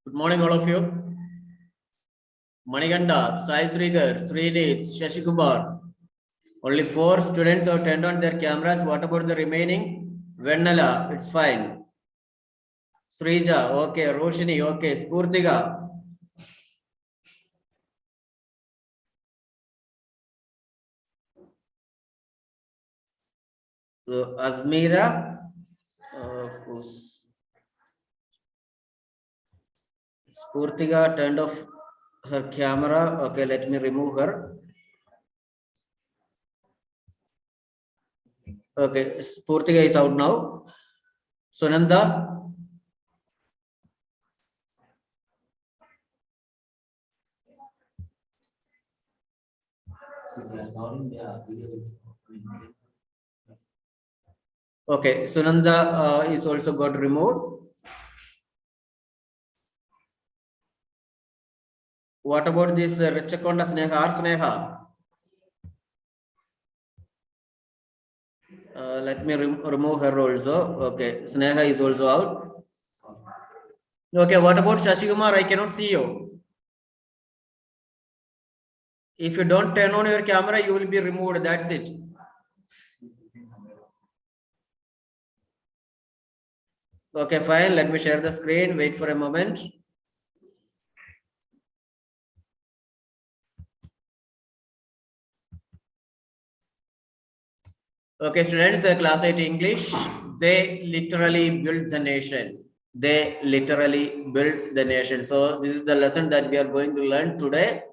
Good morning, all of you. Manikanda, Sai Srigar, Srinit, Shashikumar. Only 4 students have turned on their cameras. What about the remaining? Vennala, it's fine. Srija, okay. Roshini, okay. Spurtiga. So, Azmira. Spurtiga turned off her camera. Okay, let me remove her. Okay, Spurtiga is out now. Sunanda. Okay, Sunanda is also got removed. What about this Richakonda Sneha or Sneha? Let me remove her also. Okay, Sneha is also out. Okay, what about Shashikumar? I cannot see you. If you don't turn on your camera, you will be removed. That's it. Okay, fine. Let me share the screen. Wait for a moment. Okay, students, class 8 English. They literally built the nation. They literally built the nation. So this is the lesson that we are going to learn today.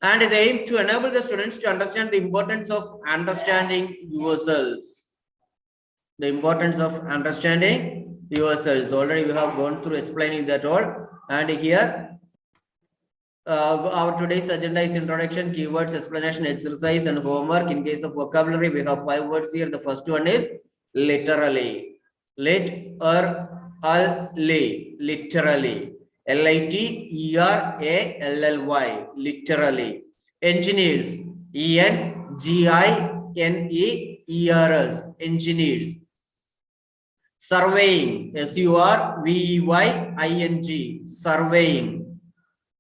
And they aim to enable the students to understand the importance of understanding yourselves. The importance of understanding yourselves. Already we have gone through explaining that all. And here our today's agenda is introduction, keywords, explanation, exercise, and homework. In case of vocabulary, we have 5 words here. The first one is literally. Literally. Literally. Literally. Engineers. Engineers. Engineers. Surveying. Surveying. Surveying.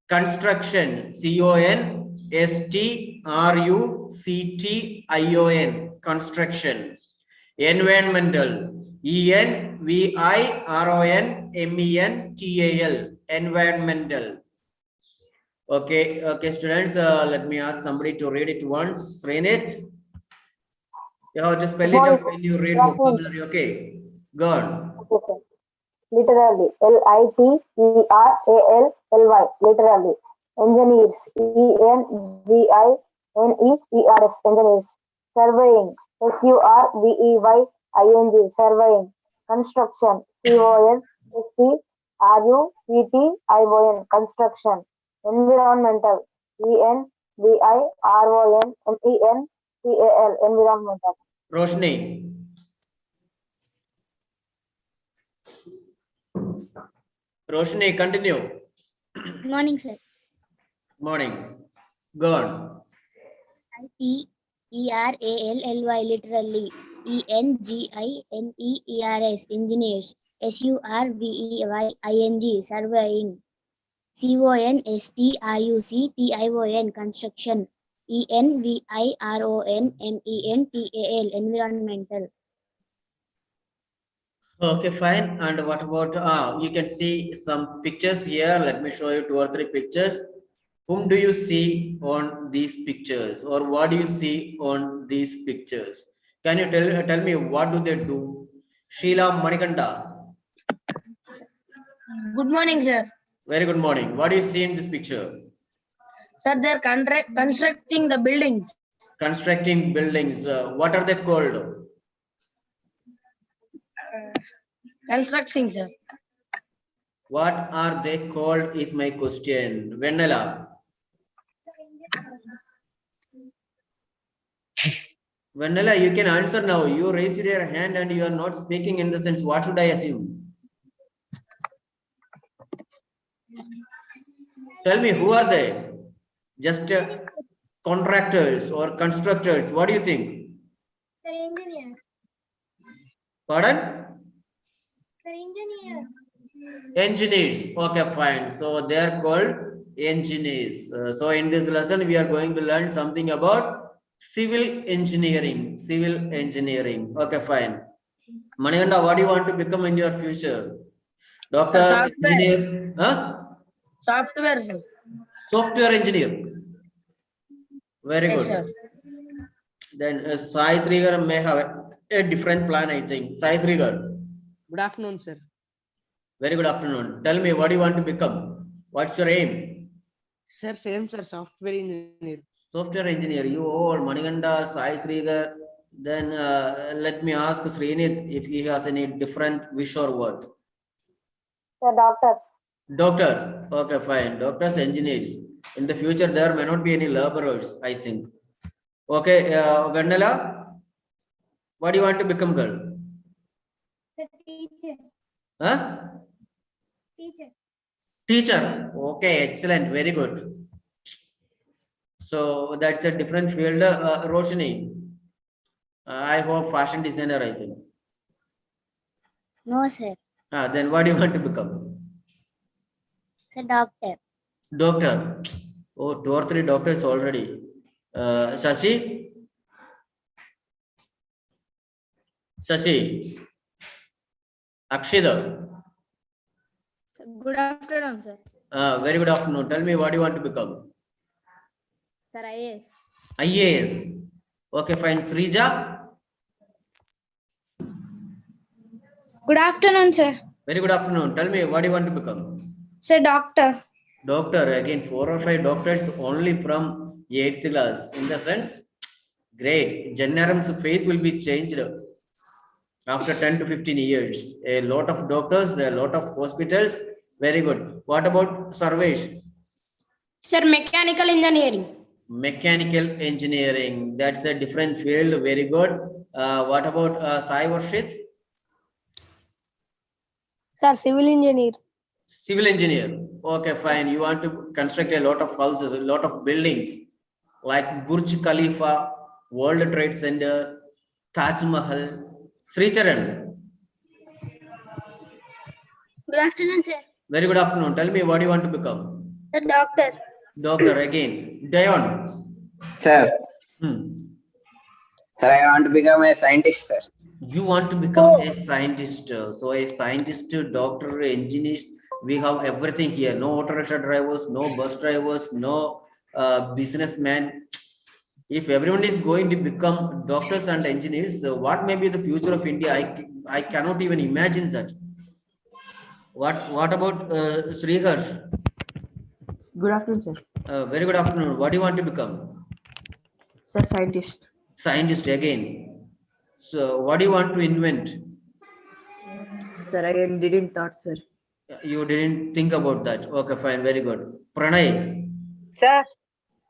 Construction, construction, construction. Environmental, environmental, environmental. Okay, students, let me ask somebody to read it once. Srinit, you have to spell it out when you read vocabulary. Okay, go on. Okay. Literally, literally, literally. Engineers, engineers, engineers. Surveying, surveying, surveying. Construction, construction. Construction. Environmental, environmental, environmental. Roshni. Roshni, continue. Good morning, sir. Morning. Go on. Literally, literally. Engineers, engineers. Surveying, surveying. Construction, construction. Environmental, environmental. Okay, fine. And what about, you can see some pictures here. Let me show you 2 or 3 pictures. Whom do you see on these pictures, or what do you see on these pictures? Can you tell me what do they do? Sheila Manikanda. Good morning, sir. Very good morning. What do you see in this picture? Sir, they're constructing the buildings. Constructing buildings. What are they called? Constructing, sir. What are they called is my question. Vennela. Vanilla, you can answer now. You raised your hand and you are not speaking in the sense. What should I assume? Tell me, who are they? Just contractors or constructors? What do you think? Sir, engineers. Pardon? Sir, engineer. Engineers. Okay, fine. So they are called engineers. So in this lesson, we are going to learn something about civil engineering. Civil engineering. Okay, fine. Manikanda, what do you want to become in your future? Doctor, Software. engineer, huh? Software, sir. Software engineer. Very Yes, good. sir. Then Sai Srigar may have a different plan, I think. Sai Srigar, Good afternoon, sir. very good afternoon. Tell me, what do you want to become? What's your aim? Sir, same sir, software engineer. Software engineer. You all, Manikanda, Sai Srigar. Then let me ask Srinit if he has any different wish or word. Sir, doctor. Doctor. Okay, fine. Doctors, engineers. In the future, there may not be any laborers, I think. Okay, Vandala, what do you want to become, girl? The teacher. Huh? Teacher. Teacher. Okay, excellent. Very good. So that's a different field. Roshni, I hope fashion designer, I think. No, sir. Then what do you want to become? Sir, doctor. Doctor. Oh, 2 or 3 doctors already. Shashi? Shashi? Akshida? Good afternoon, sir. Very good afternoon. Tell me, what do you want to become? Sir, IAS. IAS. Okay, fine. Srija? Good afternoon, sir. Very good afternoon. Tell me, what do you want to become? Sir, doctor. Doctor. Again, 4 or 5 doctors only from 8th class. In the sense, great. Jannaram's face will be changed after 10 to 15 years. A lot of doctors, a lot of hospitals. Very good. What about Sarvesh? Sir, mechanical engineering. Mechanical engineering. That's a different field. Very good. What about Sai Varshit? Sir, civil engineer. Civil engineer. Okay, fine. You want to construct a lot of houses, a lot of buildings like Burj Khalifa, World Trade Center, Taj Mahal. Sri Charan. Good afternoon, sir. Very good afternoon. Tell me, what do you want to become? The doctor. Doctor again. Dayon. Sir, Hmm. sir, I want to become a scientist, sir. You want to become a scientist. So a scientist, doctor, engineers, we have everything here. No auto rickshaw drivers, no bus drivers, no businessmen. If everyone is going to become doctors and engineers, what may be the future of India? I cannot even imagine that. What about Sriharsh? Good afternoon, sir. Very good afternoon. What do you want to become? Sir, scientist. Scientist again. So what do you want to invent? Sir, I didn't thought, sir. You didn't think about that. Okay, fine. Very good. Pranay, Sir,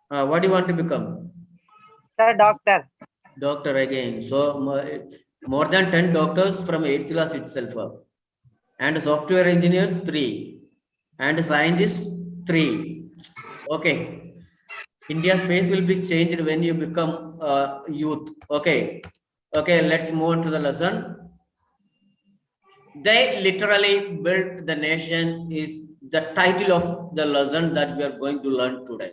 what do you want to become? sir, doctor. Doctor again. So more than 10 doctors from 8th class itself. And software engineers 3. And scientists 3. Okay. India's face will be changed when you become youth. Okay. Okay, let's move on to the lesson. They literally built the nation is the title of the lesson that we are going to learn today.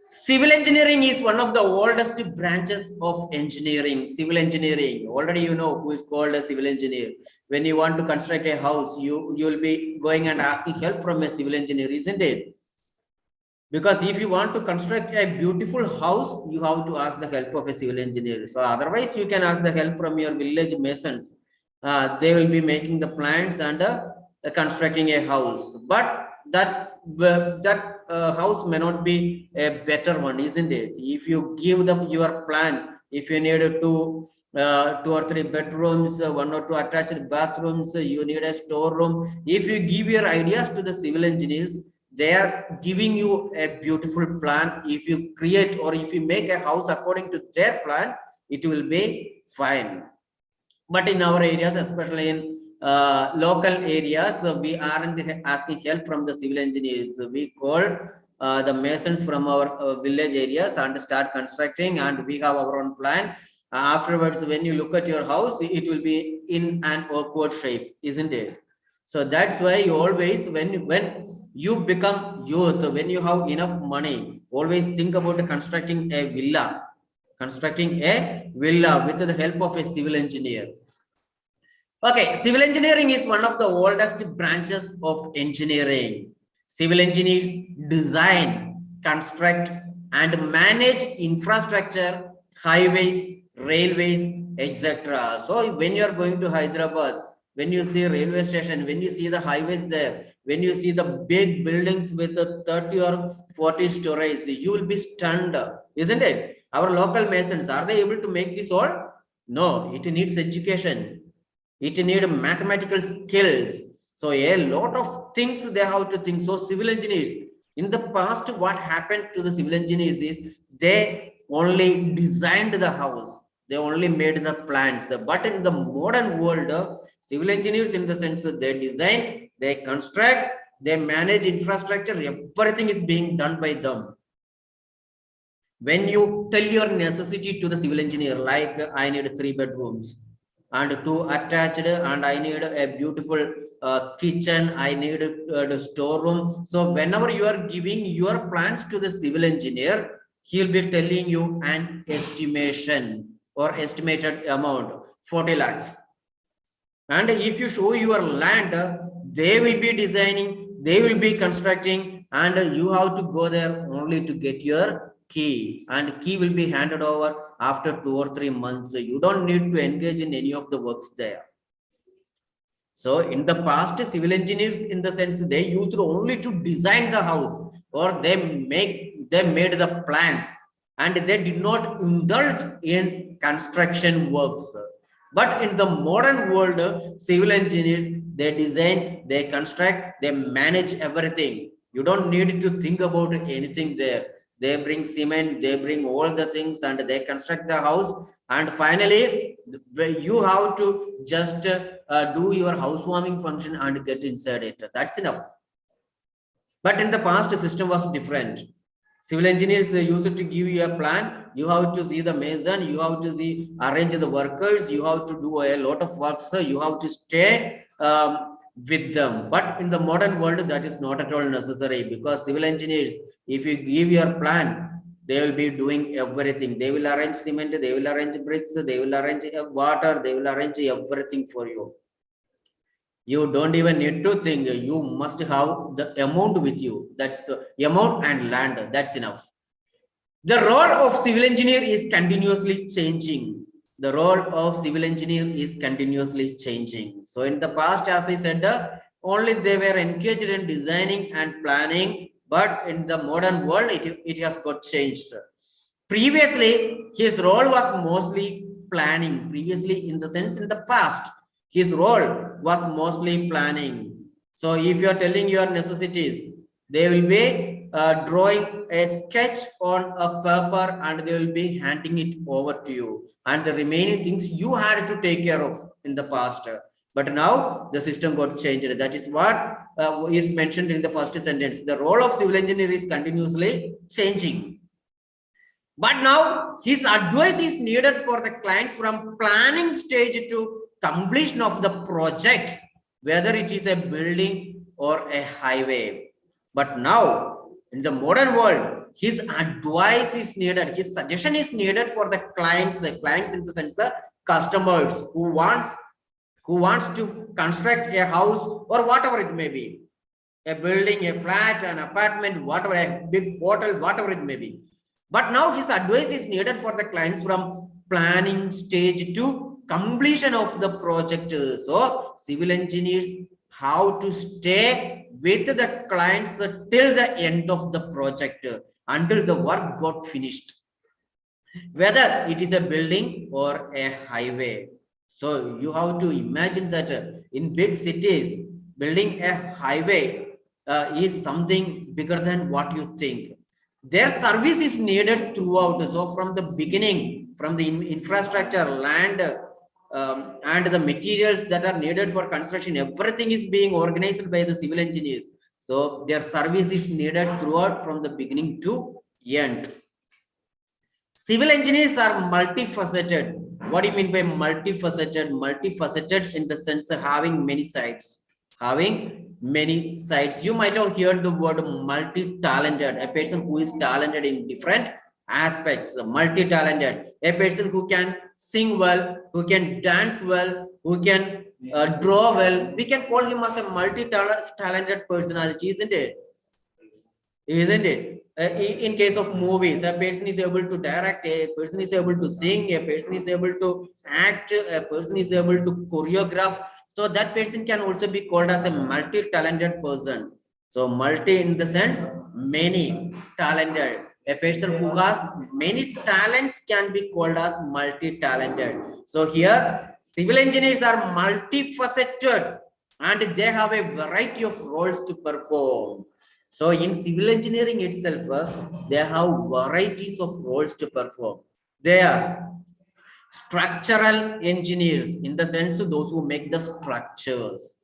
Civil engineering is one of the oldest branches of engineering. Civil engineering, already you know who is called a civil engineer. When you want to construct a house, you will be going and asking help from a civil engineer, isn't it? Because if you want to construct a beautiful house, you have to ask the help of a civil engineer. So otherwise, you can ask the help from your village masons. They will be making the plans and constructing a house. But that house may not be a better one, isn't it? If you give them your plan, if you need two or three bedrooms, 1 or 2 attached bathrooms, you need a storeroom. If you give your ideas to the civil engineers, they are giving you a beautiful plan. If you create or if you make a house according to their plan, it will be fine. But in our areas, especially in local areas, we aren't asking help from the civil engineers. We call the masons from our village areas and start constructing, and we have our own plan. Afterwards, when you look at your house, it will be in an awkward shape, isn't it? So that's why you always, when you become youth, when you have enough money, always think about constructing a villa. Constructing a villa with the help of a civil engineer. Okay, civil engineering is one of the oldest branches of engineering. Civil engineers design, construct, and manage infrastructure, highways, railways, etc. So when you are going to Hyderabad, when you see railway station, when you see the highways there, when you see the big buildings with 30 or 40 stories, you will be stunned, isn't it? Our local masons, are they able to make this all? No, it needs education. It needs mathematical skills. So a lot of things they have to think. So civil engineers, in the past, what happened to the civil engineers is they only designed the house. They only made the plans. But in the modern world, civil engineers, in the sense that they design, they construct, they manage infrastructure, everything is being done by them. When you tell your necessity to the civil engineer, like I need 3 bedrooms and 2 attached, and I need a beautiful kitchen, I need a storeroom. So whenever you are giving your plans to the civil engineer, he'll be telling you an estimation or estimated amount, 40 lakhs. And if you show your land, they will be designing, they will be constructing, and you have to go there only to get your key, and key will be handed over after 2 or 3 months. You don't need to engage in any of the works there. So in the past, civil engineers, in the sense, they used only to design the house, or they made the plans, and they did not indulge in construction works. But in the modern world, civil engineers, they design, they construct, they manage everything. You don't need to think about anything there. They bring cement, they bring all the things, and they construct the house. And finally, you have to just do your housewarming function and get inside it. That's enough. But in the past, the system was different. Civil engineers used to give you a plan. You have to see the mason, you have to see, arrange the workers, you have to do a lot of work, so you have to stay with them. But in the modern world, that is not at all necessary, because civil engineers, if you give your plan, they will be doing everything. They will arrange cement, they will arrange bricks, they will arrange water, they will arrange everything for you. You don't even need to think. You must have the amount with you. That's the amount and land. That's enough. The role of civil engineer is continuously changing. The role of civil engineer is continuously changing. So in the past, as I said, only they were engaged in designing and planning. But in the modern world, it has got changed. Previously, his role was mostly planning. Previously, in the sense, in the past, his role was mostly planning. So if you are telling your necessities, they will be drawing a sketch on a paper, and they will be handing it over to you. And the remaining things you had to take care of in the past. But now the system got changed. That is what is mentioned in the first sentence. The role of civil engineer is continuously changing. But now his advice is needed for the clients from planning stage to completion of the project, whether it is a building or a highway. But now in the modern world, his advice is needed, his suggestion is needed for the clients in the sense of customers who wants to construct a house or whatever it may be, a building, a flat, an apartment, whatever, a big hotel, whatever it may be. But now his advice is needed for the clients from planning stage to completion of the project. So civil engineers have to stay with the clients till the end of the project, until the work got finished, whether it is a building or a highway. So you have to imagine that in big cities, building a highway is something bigger than what you think. Their service is needed throughout. So from the beginning, from the infrastructure, land, and the materials that are needed for construction, everything is being organized by the civil engineers. So their service is needed throughout, from the beginning to end. Civil engineers are multifaceted. What do you mean by multifaceted? Multifaceted in the sense of having many sides. having many sides. You might have heard the word multi-talented, a person who is talented in different aspects, multi-talented, a person who can sing well, who can dance well, who can draw well. We can call him as a multi-talented personality, isn't it? Isn't it? In case of movies, a person is able to direct, a person is able to sing, a person is able to act, a person is able to choreograph. So that person can also be called as a multi-talented person. So multi in the sense many talented. A person who has many talents can be called as multi-talented. So here civil engineers are multifaceted and they have a variety of roles to perform. So in civil engineering itself, they have varieties of roles to perform. They are structural engineers, in the sense of those who make the structures.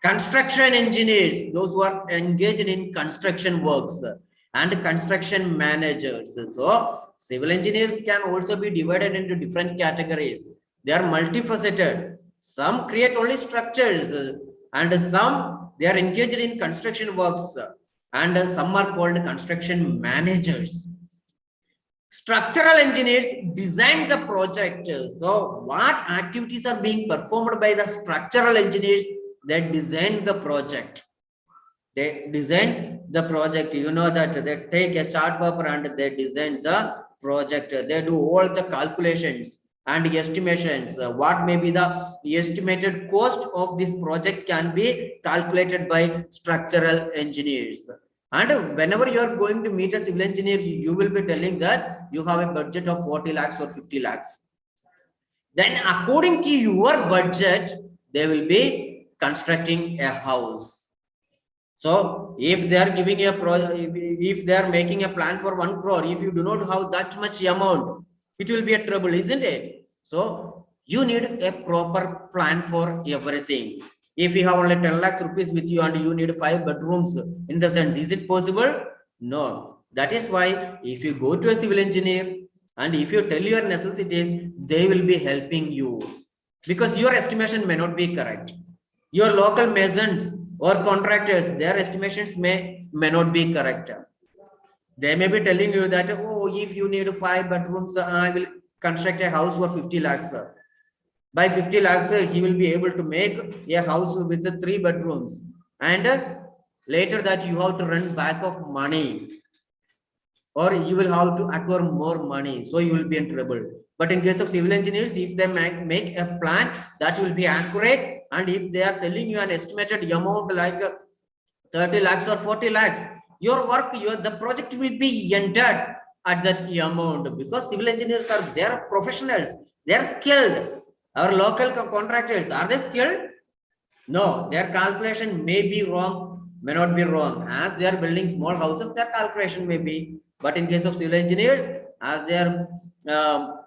Construction engineers, those who are engaged in construction works, and construction managers. So civil engineers can also be divided into different categories. They are multifaceted. Some create only structures, and some they are engaged in construction works, and some are called construction managers. Structural engineers design the project. So what activities are being performed by the structural engineers? They design the project. They design the project. You know that they take a chart paper and they design the project. They do all the calculations and estimations. What may be the estimated cost of this project can be calculated by structural engineers. And whenever you are going to meet a civil engineer, you will be telling that you have a budget of 40 lakhs or 50 lakhs. Then according to your budget, they will be constructing a house. So if they are giving a project, if they are making a plan for 1 crore, if you do not have that much amount, it will be a trouble, isn't it? So you need a proper plan for everything. If you have only 10 lakhs rupees with you and you need 5 bedrooms, in the sense, is it possible? No. That is why if you go to a civil engineer and if you tell your necessities, they will be helping you, because your estimation may not be correct. Your local masons or contractors, their estimations may not be correct. They may be telling you that, oh, if you need 5 bedrooms, I will construct a house for 50 lakhs. By 50 lakhs, he will be able to make a house with 3 bedrooms. And later that you have to run back of money, or you will have to acquire more money. So you will be in trouble. But in case of civil engineers, if they make a plan that will be accurate, and if they are telling you an estimated amount like 30 lakhs or 40 lakhs, your work, the project will be ended at that amount, because civil engineers are, they are professionals, they are skilled. Our local contractors, are they skilled? No, their calculation may be wrong, may not be wrong. As they are building small houses, their calculation may be. But in case of civil engineers, as they are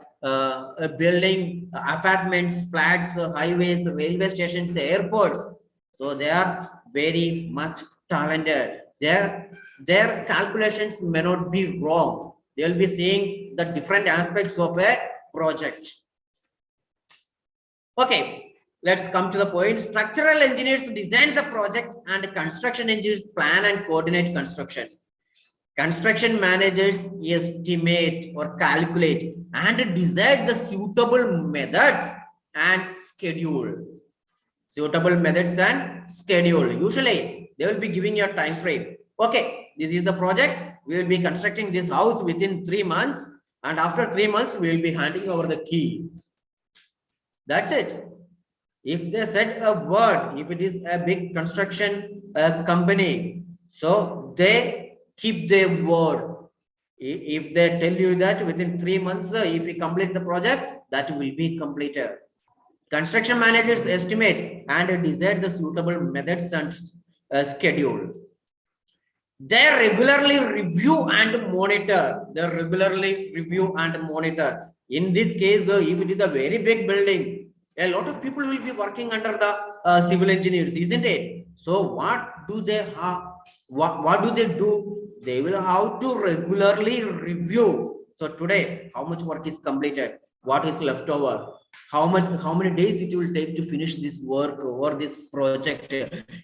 building apartments, flats, highways, railway stations, airports, so they are very much talented. Their calculations may not be wrong. They will be seeing the different aspects of a project. Okay, let's come to the point. Structural engineers design the project and construction engineers plan and coordinate construction. Construction managers estimate or calculate and decide the suitable methods and schedule. Suitable methods and schedule. Usually, they will be giving you a time frame. Okay, this is the project. We will be constructing this house within 3 months, and after 3 months, we will be handing over the key. That's it. If they said a word, if it is a big construction company, so they keep their word. If they tell you that within 3 months, if we complete the project, that will be completed. Construction managers estimate and decide the suitable methods and schedule. They regularly review and monitor. They regularly review and monitor. In this case, if it is a very big building, a lot of people will be working under the civil engineers, isn't it? So what do they have? What do they do? They will have to regularly review. So today, how much work is completed? What is left over? how many days it will take to finish this work or this project.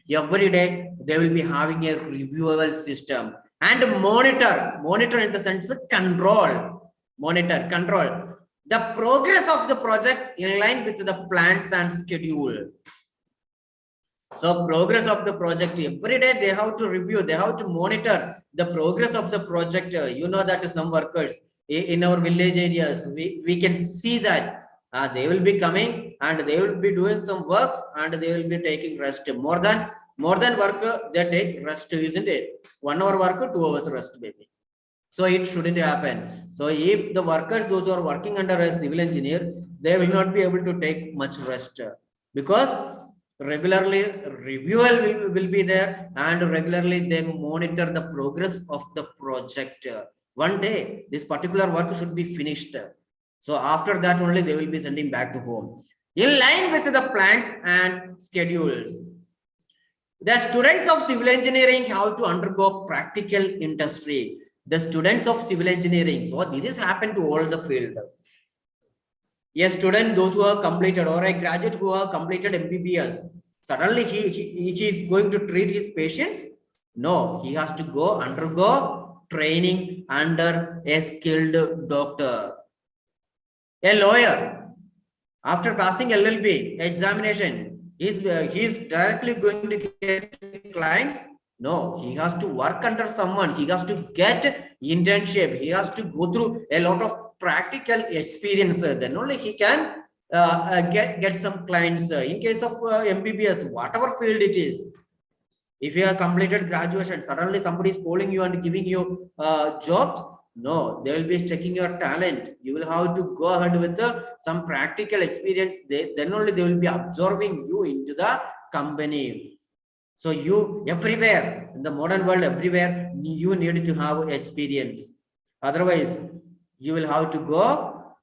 Every day they will be having a reviewable system and monitor in the sense control the progress of the project in line with the plans and schedule. So progress of the project, every day they have to review, they have to monitor the progress of the project. You know that some workers in our village areas, we can see that they will be coming and they will be doing some work and they will be taking rest. More than work, they take rest, isn't it? 1 hour work, 2 hours rest, maybe. So it shouldn't happen. So if the workers, those who are working under a civil engineer, they will not be able to take much rest because regularly review will be there and regularly they monitor the progress of the project. One day this particular work should be finished. So after that only they will be sending back to home in line with the plans and schedules. The students of civil engineering have to undergo practical industry. The students of civil engineering, so this has happened to all the field. A student, those who have completed, or a graduate who have completed MBBS, suddenly he is going to treat his patients? No, he has to undergo training under a skilled doctor. A lawyer, after passing LLB examination, he is directly going to get clients? No, he has to work under someone. He has to get internship. He has to go through a lot of practical experience. Then only he can get some clients. In case of MBBS, whatever field it is, if you have completed graduation, suddenly somebody is calling you and giving you jobs. No, they will be checking your talent. You will have to go ahead with some practical experience. Then only they will be absorbing you into the company. So you everywhere in the modern world, everywhere you need to have experience. Otherwise, you will have to go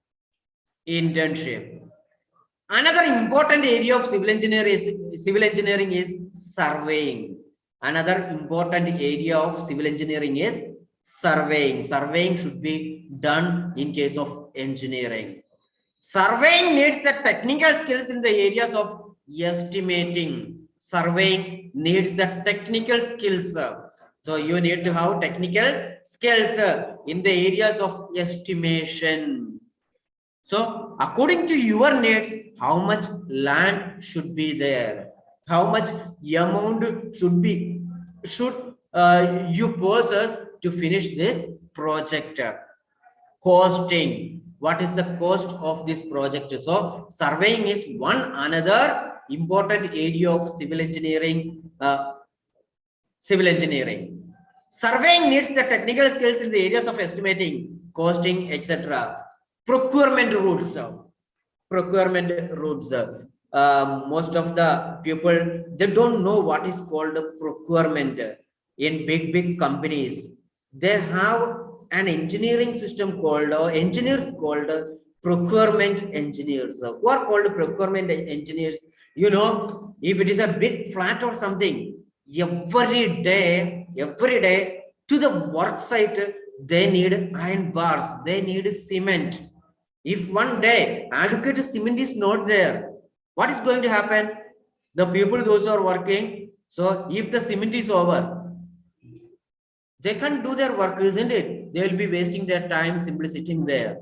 internship. Another important area of civil engineering is surveying. Another important area of civil engineering is surveying. Surveying should be done in case of engineering. Surveying needs the technical skills in the areas of estimating. Surveying needs the technical skills. So you need to have technical skills in the areas of estimation. So according to your needs, how much land should be there? How much amount should you possess to finish this project? Costing. What is the cost of this project? So surveying is one another important area of civil engineering. Surveying needs the technical skills in the areas of estimating, costing, etc. Procurement routes. Most of the people, they don't know what is called procurement. In big companies, they have an engineering system called, or engineers called procurement engineers. Who are called procurement engineers? You know, if it is a big flat or something, every day to the work site, they need iron bars, they need cement. If one day adequate cement is not there, what is going to happen? The people, those who are working, so if the cement is over, they can't do their work, isn't it? They will be wasting their time simply sitting there.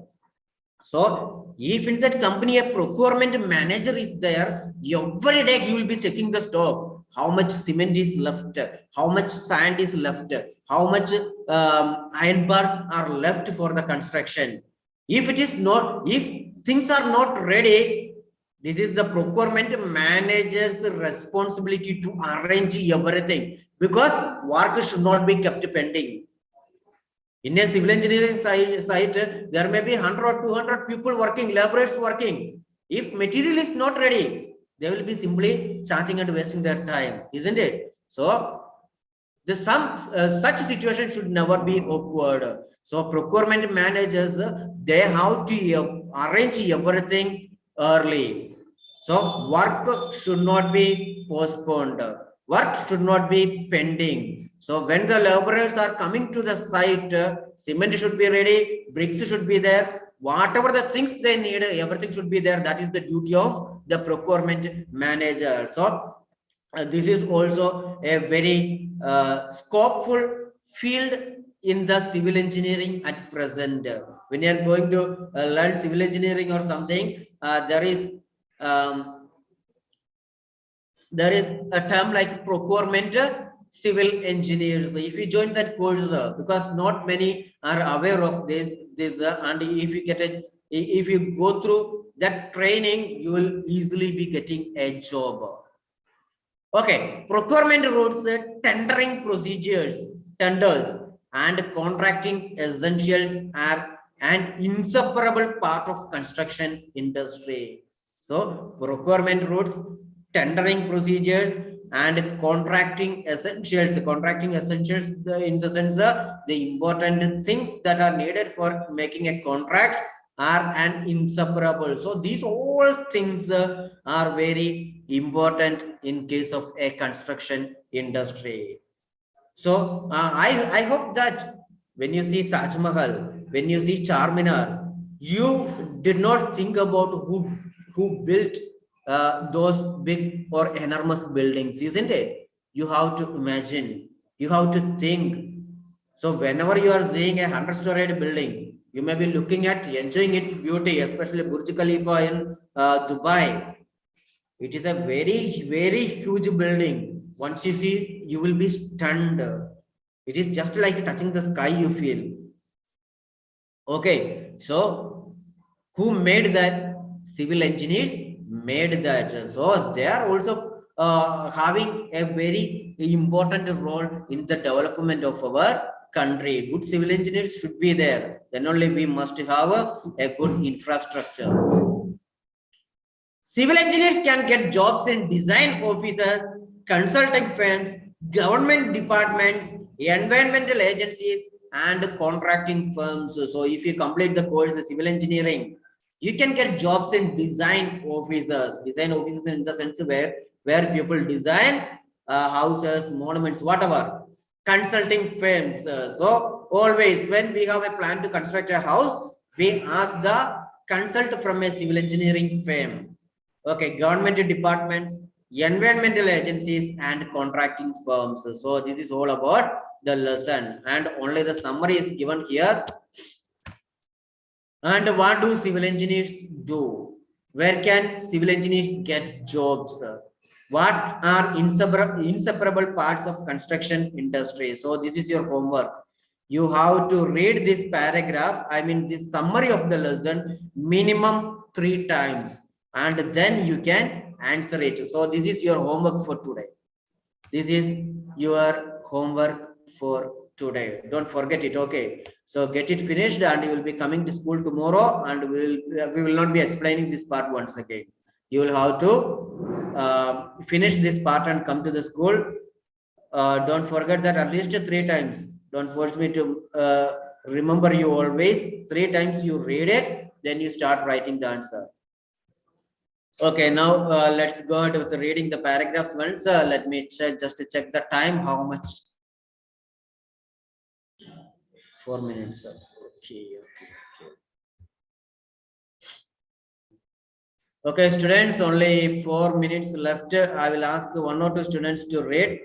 So if in that company a procurement manager is there, every day he will be checking the stock. How much cement is left? How much sand is left? How much iron bars are left for the construction? If things are not ready, this is the procurement manager's responsibility to arrange everything, because work should not be kept pending. In a civil engineering site, there may be 100 or 200 people working, laborers working. If material is not ready, they will be simply chatting and wasting their time, isn't it? So such situation should never be awkward. So procurement managers, they have to arrange everything early. So work should not be postponed. Work should not be pending. So when the laborers are coming to the site, cement should be ready, bricks should be there, whatever the things they need, everything should be there. That is the duty of the procurement manager. So this is also a very scopeful field in the civil engineering at present. When you are going to learn civil engineering or something, there is a term like procurement civil engineers. So if you join that course, because not many are aware of this, and if you get if you go through that training, you will easily be getting a job. Okay, procurement routes, tendering procedures, tenders, and contracting essentials are an inseparable part of construction industry. So procurement routes, tendering procedures, and contracting essentials. Contracting essentials, in the sense, the important things that are needed for making a contract are an inseparable. So these all things are very important in case of a construction industry. So I hope that when you see Taj Mahal, when you see Charminar, you did not think about who built those big or enormous buildings, isn't it? You have to imagine, you have to think. So whenever you are seeing a 100-storied building, you may be looking at enjoying its beauty, especially Burj Khalifa in Dubai. It is a very, very huge building. Once you see, you will be stunned. It is just like touching the sky, you feel. Okay, so who made that? Civil engineers made that. So they are also having a very important role in the development of our country. Good civil engineers should be there. Then only we must have a good infrastructure. Civil engineers can get jobs in design offices, consulting firms, government departments, environmental agencies, and contracting firms. So if you complete the course of civil engineering, you can get jobs in design offices. Design offices in the sense where people design houses, monuments, whatever. Consulting firms. So always when we have a plan to construct a house, we ask the consult from a civil engineering firm. Okay, government departments, environmental agencies, and contracting firms. So this is all about the lesson, and only the summary is given here. And what do civil engineers do? Where can civil engineers get jobs? What are inseparable parts of construction industry? So this is your homework. You have to read this paragraph, I mean this summary of the lesson, minimum 3 times, and then you can answer it. So this is your homework for today. This is your homework for today. Don't forget it. Okay, so get it finished, and you will be coming to school tomorrow, and we will not be explaining this part once again. You will have to finish this part and come to the school. Don't forget that at least 3 times. Don't force me to remember you always. 3 times you read it, then you start writing the answer. Okay, now let's go ahead with reading the paragraphs once. Let me check, just to check the time, how much. 4 minutes. Okay. Okay, students, only 4 minutes left. I will ask 1 or 2 students to read.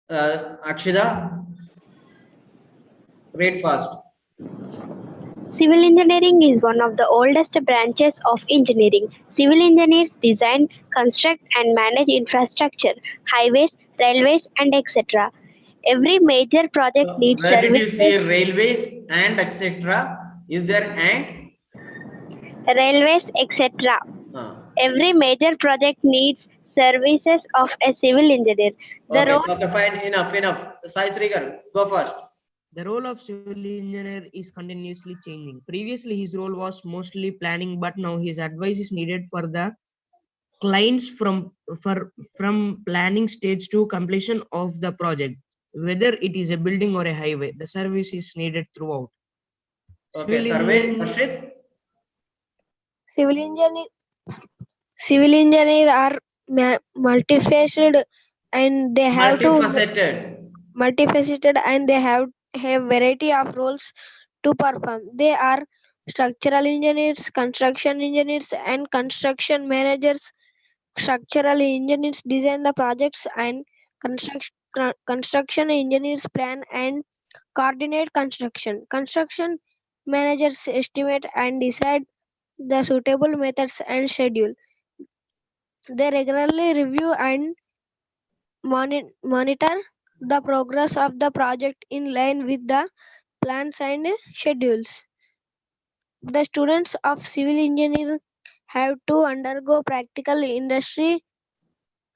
Akshida, read fast. Civil engineering is one of the oldest branches of engineering. Civil engineers design, construct, and manage infrastructure, highways, railways, and etc. Every major project needs Where did you services. see railways and etc.? Is there and? Railways, etc. Every major project needs services of a civil engineer. Okay, fine, enough. Sai Srigar, go first. The role of civil engineer is continuously changing. Previously, his role was mostly planning, but now his advice is needed for the clients from planning stage to completion of the project. Whether it is a building or a highway, the service is needed throughout. Okay, survey, Harshit. Civil engineer are multifaceted, and they have Multifaceted. and they have variety of roles to perform. They are structural engineers, construction engineers, and construction managers. Structural engineers design the projects and construction engineers plan and coordinate construction. Construction managers estimate and decide the suitable methods and schedule. They regularly review and monitor the progress of the project in line with the plans and schedules. The students of civil engineering have to undergo practical industry.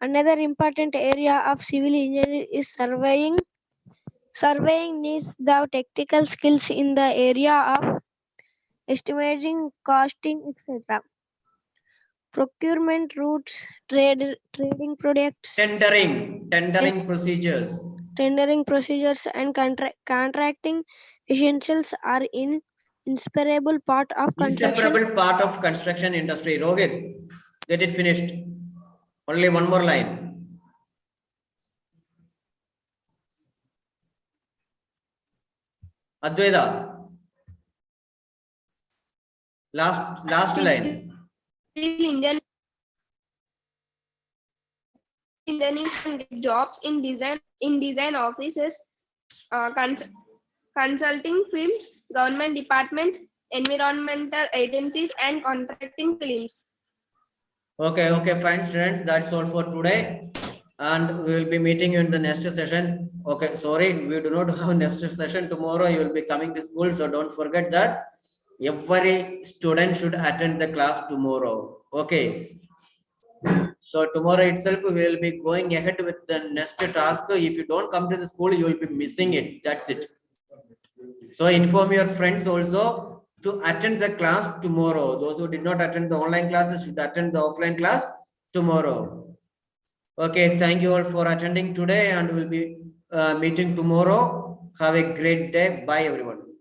Another important area of civil engineering is surveying. Surveying needs the technical skills in the area of estimating, costing, etc. Procurement routes, trading products, Tendering procedures. tendering procedures, and contracting essentials are inseparable part of construction. Inseparable part of construction industry. Rohit, get it finished. Only one more line. Advaita. Last line. Engineering can get jobs in design offices, consulting firms, government departments, environmental agencies, and contracting firms. Okay, fine, students. That's all for today. And we will be meeting you in the next session. Okay, sorry, we do not have next session tomorrow. You will be coming to school, so don't forget that. Every student should attend the class tomorrow. Okay. So tomorrow itself we will be going ahead with the next task. If you don't come to the school, you will be missing it. That's it. So inform your friends also to attend the class tomorrow. Those who did not attend the online classes should attend the offline class tomorrow. Okay, thank you all for attending today, and we'll be meeting tomorrow. Have a great day. Bye, everyone.